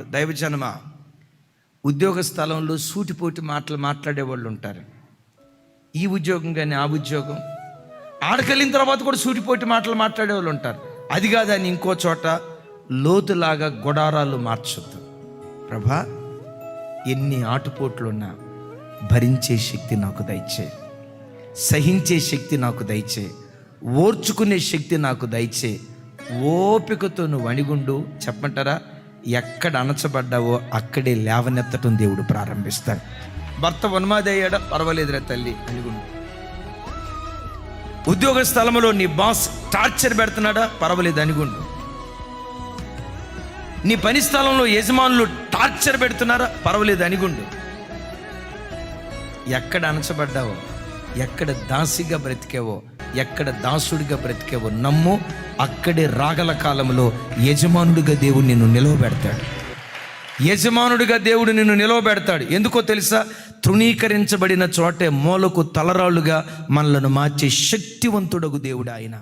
దైవజనమా, ఉద్యోగ స్థలంలో సూటిపోటి మాటలు మాట్లాడే వాళ్ళు ఉంటారు. ఈ ఉద్యోగం కానీ ఆ ఉద్యోగం ఆడకెళ్ళిన తర్వాత కూడా సూటిపోటి మాటలు మాట్లాడే వాళ్ళు ఉంటారు. అది కాదని ఇంకో చోట లోతులాగా గుడారాలు మార్చొద్దు. ప్రభా, ఎన్ని ఆటుపోట్లున్నా భరించే శక్తి నాకు దయచే, సహించే శక్తి నాకు దయచే, ఓర్చుకునే శక్తి నాకు దయచే. ఓపికతో నువ్వు అణిగుండు. చెప్పంటారా, ఎక్కడ అణచబడ్డావో అక్కడే లేవనెత్తటం దేవుడు ప్రారంభిస్తాడు. భర్త ఉన్మాది అయ్యాడా, పర్వాలేదురా తల్లి, అణిగుండు. ఉద్యోగ స్థలంలో నీ బాస్ టార్చర్ పెడుతున్నాడా, పర్వాలేదు, అణిగుండు. నీ పని స్థలంలో యజమానులు టార్చర్ పెడుతున్నారా, పర్వాలేదు, అణిగుండు. ఎక్కడ అణచబడ్డావో, ఎక్కడ దాసిగా బ్రతికావో, ఎక్కడ దాసుడిగా బ్రతికావో నమ్ము, అక్కడే రాగల కాలంలో యజమానుడిగా దేవుడు నిన్ను నిలవబెడతాడు. యజమానుడిగా దేవుడు నిన్ను నిలవబెడతాడు. ఎందుకో తెలుసా? తృణీకరించబడిన చోటే మూలకు తలరాళ్ళుగా మనలను మార్చే శక్తివంతుడగు దేవుడు ఆయన.